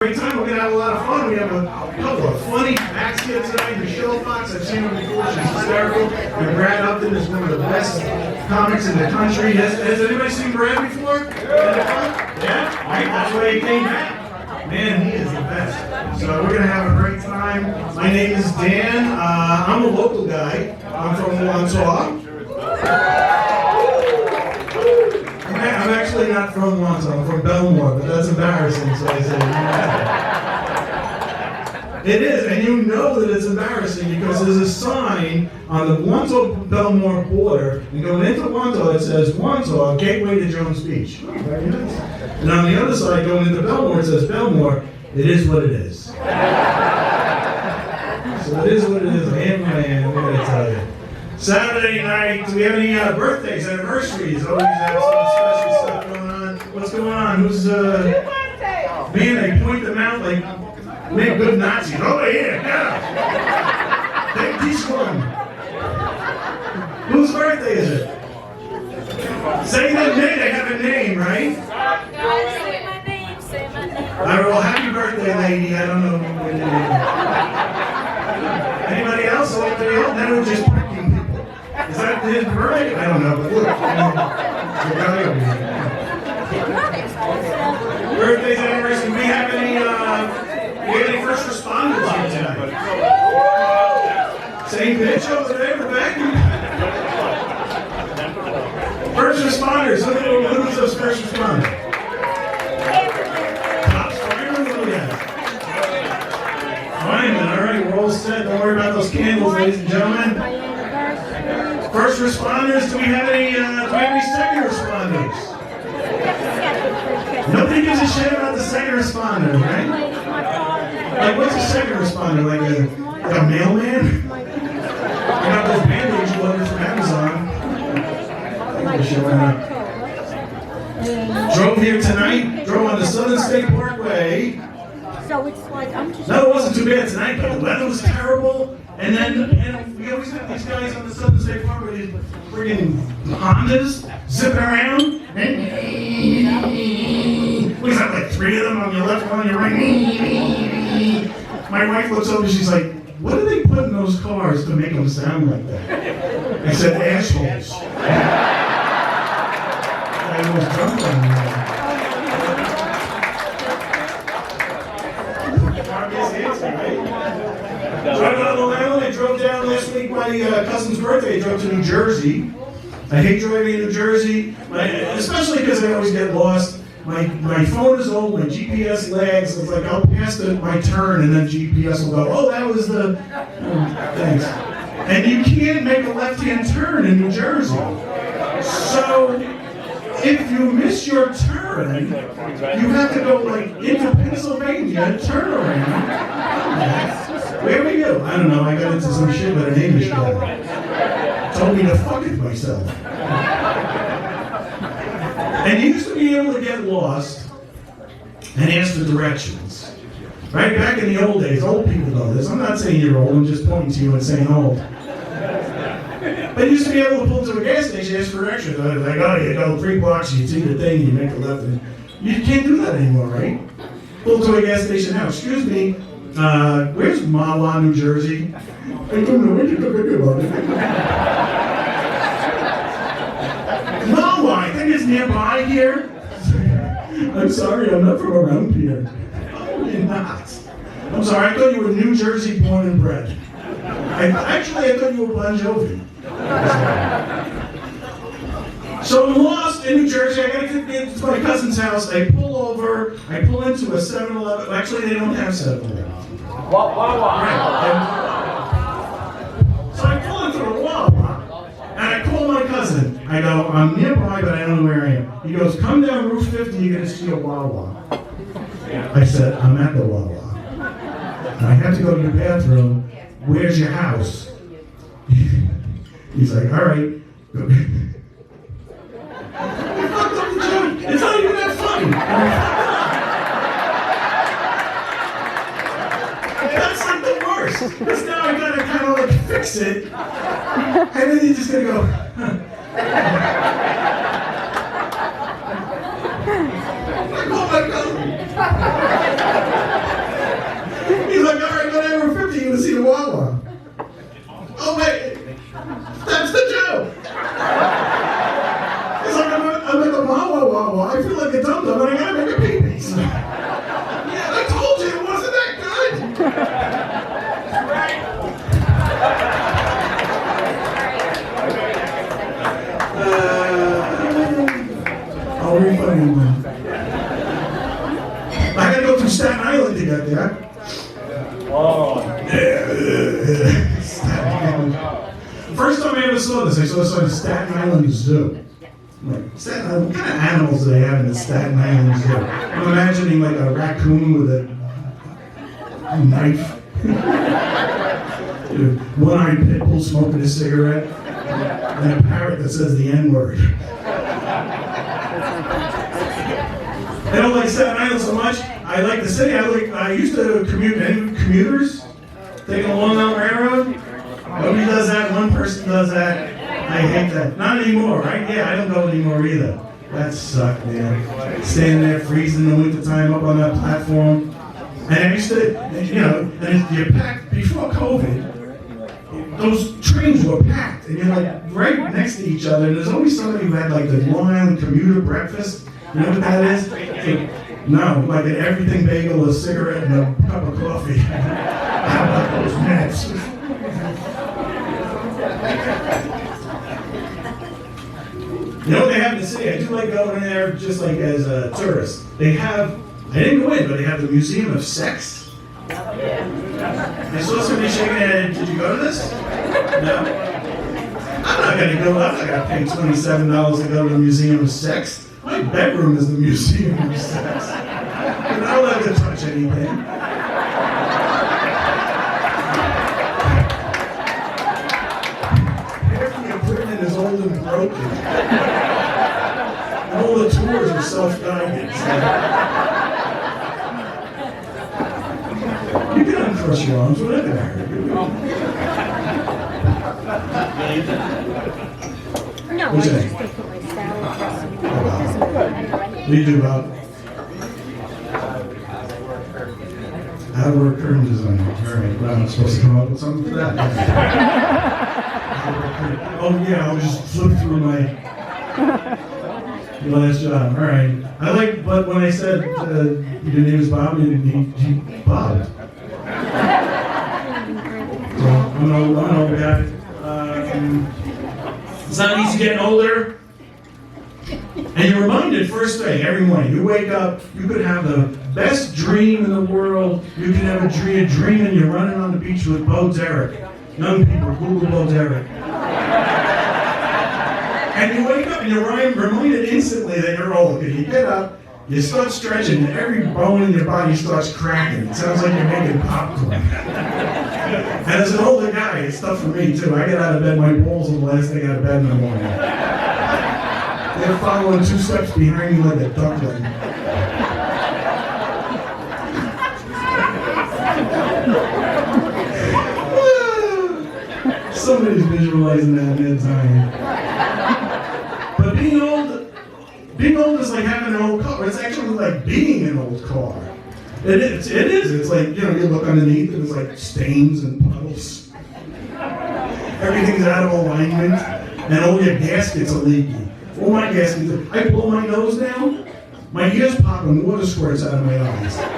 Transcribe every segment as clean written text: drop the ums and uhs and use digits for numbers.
Great time. We're gonna have a lot of fun. We have a couple of funny acts here tonight. Michelle Fox, I've seen her before. She's hysterical. And Brad Upton is one of the best comics in the country. Has anybody seen Brad before? Yeah? Right? That's why he came back. Man, he is the best. So we're gonna have a great time. My name is Dan. I'm a local guy. I'm from Almont. I'm actually not from Almont, I'm from Belmore, but that's embarrassing, so I say, yeah. It is, and you know that it's embarrassing because there's a sign on the Almont-Belmore border, and going into Almont, it says, Almont, gateway to Jones Beach. Very nice. And on the other side, going into Belmore, it says, Belmore, it is what it is. So it is what it is, man, I'm gonna tell you. Saturday night, do we have any birthdays, anniversaries? Always have some special stuff going on. What's going on? Who's, man, they point them out like, make good Nazis. Oh, yeah, yeah. Take this one. Whose birthday is it? Say that name, they have a name, right? Say my name. All right, well, happy birthday, lady. I don't know what it is. Anybody else? Then we're just pranking people. Is that his birthday? I don't know, but look. Birthdays, anniversaries. Do we have any first responders here tonight? Same bitch over there in the back. First responders. Who's those first responders? Cops, firemen, what do we have? Firemen, all right, we're all set. Don't worry about those candles, ladies and gentlemen. First responders, do we have any second responders? Nobody gives a shit about the second responder, right? Like, what's a second responder? Like a mailman? You got those bandage loaders from Amazon. Drove here tonight, drove on the Southern State Parkway. So it's like, I'm just... No, it wasn't too bad tonight, but the weather was terrible. And we always have these guys on the Southern State Parkway, these friggin' Hondas zipping around. We have like three of them on your left, one on your right. My wife looks over, she's like, what do they put in those cars to make them sound like that? I said, assholes. I was drunk on that. Obvious answer, right? Driving on Long Island, I drove down last week, my cousin's birthday. I drove to New Jersey. I hate driving in New Jersey, especially because I always get lost. My phone is old, my GPS lags. It's like I'll pass my turn and then GPS will go, oh, that was the, thanks. And you can't make a left-hand turn in New Jersey. So, if you miss your turn, you have to go like into Pennsylvania and turn around. Where we go? I don't know. I got into some shit with an English guy. Told me to fuck it myself. And you used to be able to get lost and ask for directions. Right back in the old days, old people know this. I'm not saying you're old. I'm just pointing to you and saying old. But you used to be able to pull to a gas station and ask for directions. Like, oh, you go 3 blocks, you see the thing, you make a left. And you can't do that anymore, right? Pull to a gas station now. Excuse me, where's Mahwah, New Jersey? I don't know what you're talking about. Mahwah, I think it's nearby here. I'm sorry, I'm not from around here. Oh, you're not. I'm sorry, I thought you were New Jersey born and bred. I thought you were Bon Jovi. So I'm lost in New Jersey. I gotta get to my cousin's house. I pull over. I pull into a 7-Eleven. Actually, they don't have 7-Eleven. Right. So I pull into a Wawa, and I call my cousin. I go, I'm nearby, but I don't know where I am. He goes, come down Route 50. You're gonna see a Wawa. I said, I'm at the Wawa. And I have to go to the bathroom. Where's your house? He's like, all right. It's not even that funny. That's like the worst. Because now I gotta kind of like fix it. And then you're just gonna go, huh. Oh my God. to get there. Staten Island. First time I ever saw this, I saw this on the Staten Island Zoo. I'm like, Staten Island, what kind of animals do they have in the Staten Island Zoo? I'm imagining like a raccoon with a knife. One-eyed pit bull smoking a cigarette. And a parrot that says the N-word. I don't like Staten Island so much. I like the city. I used to commute. Any commuters taking a Long Island Railroad? Nobody does that. One person does that. I hate that. Not anymore, right? Yeah, I don't go anymore either. That sucked, man. Standing there freezing in the wintertime up on that platform. And I used to, and you're packed before COVID. Those trains were packed, and you're like right next to each other. And there's always somebody who had like the Long Island commuter breakfast. You know what that is? No, like an everything bagel, a cigarette, and a cup of coffee. How about those minutes? You know what they have in the city? I do like going in there just like as a tourist. I didn't go in, but they have the Museum of Sex. I saw somebody shaking their head. Did you go to this? No. I'm not going to go. I'm not going to pay $27 to go to the Museum of Sex. My bedroom is the Museum of Sex. You're not allowed to touch anything. Half the equipment is old and broken. And all the tours are self-guided. You can uncross your arms, whatever. No, I What's just that? take my salad dressing. It doesn't matter. What do you do, Bob? Outward curtain design. All right, well, I'm supposed to come up with something for that. Oh, yeah, I'll just flip through my last job. All right. But when I said your name is Bob, he Bob. So, I'm an old guy. It's not easy getting older. And you're reminded first thing, every morning, you wake up, you could have the best dream in the world. You can have a dream and you're running on the beach with Bo Derek. Young people, Google Bo Derek. And you wake up and you're reminded instantly that you're old. And you get up, you start stretching, and every bone in your body starts cracking. It sounds like you're making popcorn. And as an older guy, it's tough for me too. I get out of bed, my balls are the last thing out of bed in the morning. They're following 2 steps behind me like a duckling. Somebody's visualizing that in their time. But being old is like having an old car. It's actually like being an old car. It is. It's like, you look underneath and it's like stains and puddles. Everything's out of alignment and all your gaskets are leaky. All my gaskets, I blow my nose down, my ears pop and water squirts out of my eyes. What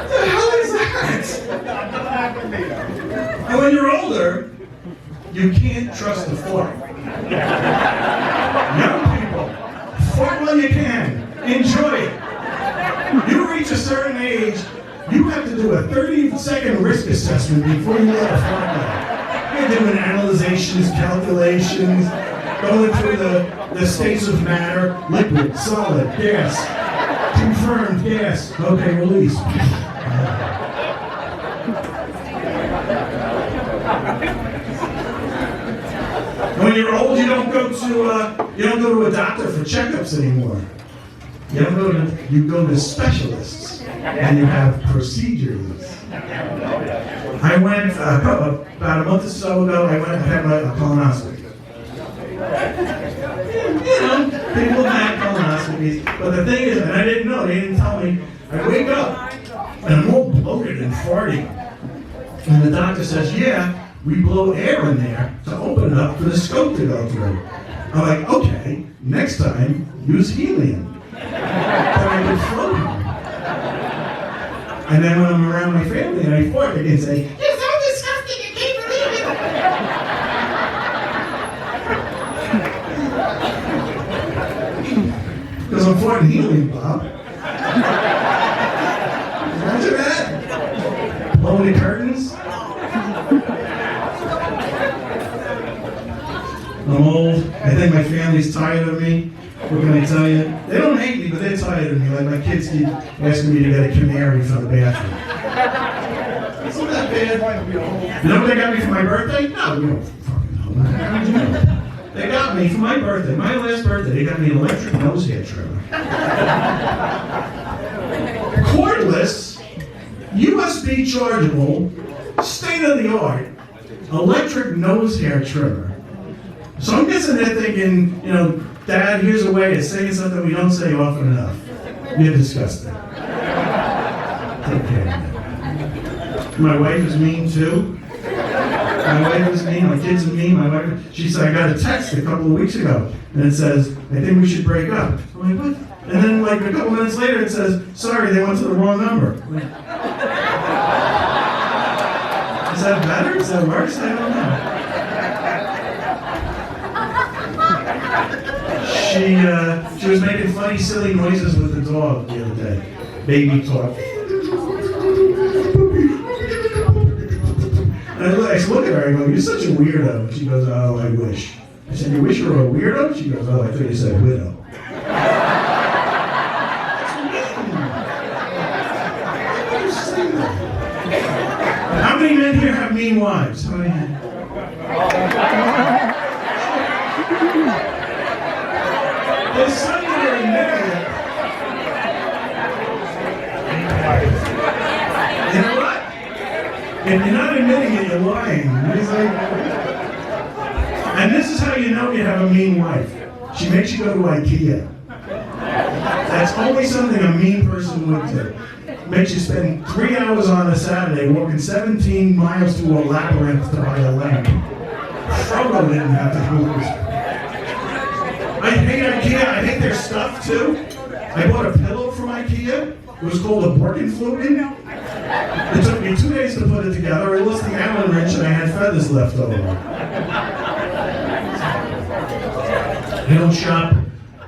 the hell is that? And when you're older, you can't trust the fart. Young people, fart when you can. Enjoy it. You reach a certain age, you have to do a 30-second risk assessment before you let a fart out. You're doing analyzations, calculations, going through the states of matter, liquid, solid, gas, confirmed, gas, okay, release. When you're old, you don't go to a doctor for checkups anymore. You go to specialists, and you have procedures. I went about a month or so ago. I had a colonoscopy. People have had colonoscopies, but the thing is, and I didn't know. They didn't tell me. I wake up and I'm all bloated and farty, and the doctor says, "Yeah, we blow air in there to open it up for the scope to go through." I'm like, "Okay, next time use helium." That I could float him. And then when I'm around my family and I fart, they can say, "You're so disgusting, you can't believe it." Because I'm farting helium, Bob. I'm old. I think my family's tired of me. What can I tell you? They don't hate me, but they're tired of me. Like my kids keep asking me to get a canary for the bathroom. It's not that bad. You know what they got me for my birthday? No, you don't fucking know. How did you know? They got me for my birthday, my last birthday, they got me an electric nose hair trimmer. Cordless, USB chargeable, state-of-the-art, electric nose hair trimmer. So I'm guessing they're thinking, you know, Dad, here's a way of saying something we don't say often enough. You're disgusting. Take care of it. My wife is mean too. My wife is mean, my kids are mean, my wife, she said, I got a text a couple of weeks ago, and it says, I think we should break up. I'm like, what? And then like a couple minutes later it says, sorry, they went to the wrong number. I'm like, is that better? Is that worse? I don't know. She was making funny, silly noises with the dog the other day. Baby talk. And I said, look at her, I go, you're such a weirdo. She goes, oh, I wish. I said, you wish you were a weirdo? She goes, oh, I thought you said widow. How many men here have mean wives? How many men? There's some that are admitting it. You know what? If you're not admitting it, you're lying. And this is how you know you have a mean wife. She makes you go to IKEA. That's only something a mean person would do. Makes you spend 3 hours on a Saturday walking 17 miles to a labyrinth to buy a lamp. Frodo didn't have to do this. I hate IKEA. I hate their stuff too. I bought a pillow from IKEA. It was called a Borkenflugen. It took me 2 days to put it together. I lost the Allen wrench and I had feathers left over. I don't shop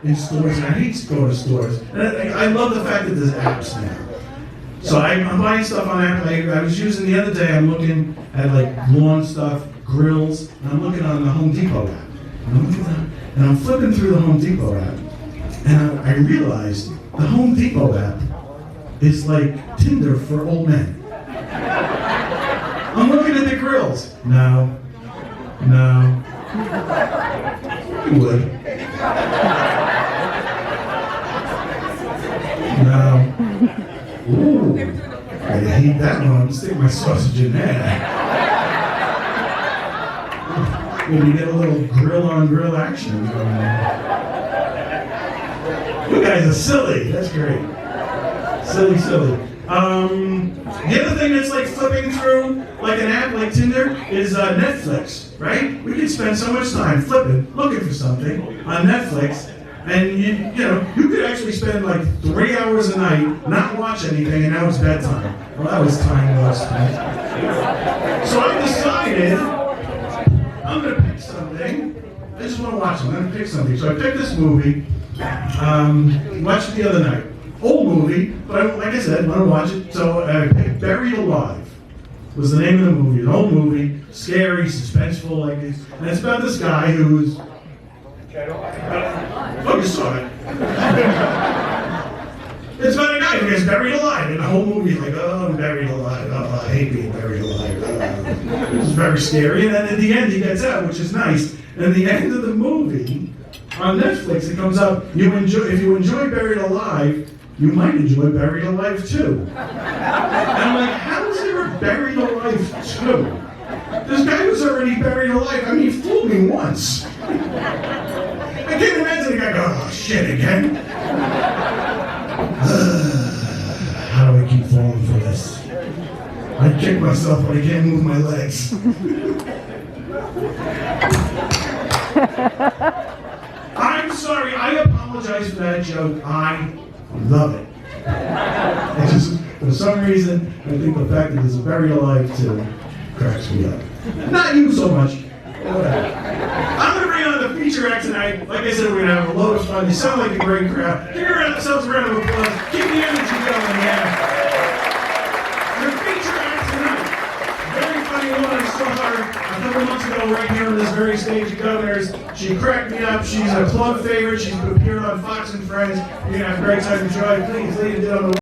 in stores, and I hate to go to stores. And I love the fact that there's apps now. So I'm buying stuff on app. I was using the other day, I'm looking at like lawn stuff, grills, and I'm looking on the Home Depot app. And I'm flipping through the Home Depot app, and I realized the Home Depot app is like Tinder for old men. I'm looking at the grills. No. You would. No. Ooh. I hate that one. I'm stick my sausage in there. Maybe get a little grill-on-grill action going on. You guys are silly. That's great. Silly. The other thing that's like flipping through like an app like Tinder is Netflix, right? We can spend so much time flipping, looking for something on Netflix, and you could actually spend like 3 hours a night, not watch anything, and now it's bedtime. Well, that was time well spent. So I decided I'm gonna pick something. I just want to watch it. I'm gonna pick something. So I picked this movie. Watched it the other night. Old movie, but like I said, I want to watch it. So I picked Buried Alive was the name of the movie. An old movie, scary, suspenseful, like this. And it's about this guy who's... Oh, you saw it. It's about a guy who gets buried alive, and the whole movie is like, oh, I'm buried alive. Oh, I hate being buried alive. It's very scary. And then at the end, he gets out, which is nice. And at the end of the movie, on Netflix, it comes up, if you enjoy Buried Alive, you might enjoy Buried Alive too. And I'm like, how is there a Buried Alive 2? This guy was already buried alive. I mean, he fooled me once. I can't imagine the guy go, oh shit, again? How do I keep falling for this? I kick myself, but I can't move my legs. I'm sorry, I apologize for that joke. I love it. It's just, for some reason, I think the fact that there's a Buried Alive 2 cracks me up. Not you so much. Whatever. I'm going to bring on the feature act tonight. Like I said, we're going to have a load of fun. You sound like a great crowd. Give yourselves a round of applause. Keep the energy going, yeah. The feature act tonight. Very funny woman. her a couple months ago right here on this very stage of Governors. She cracked me up. She's a club favorite. She's appeared on Fox and Friends. You're going to have a great time. Enjoy. Please, ladies and gentlemen.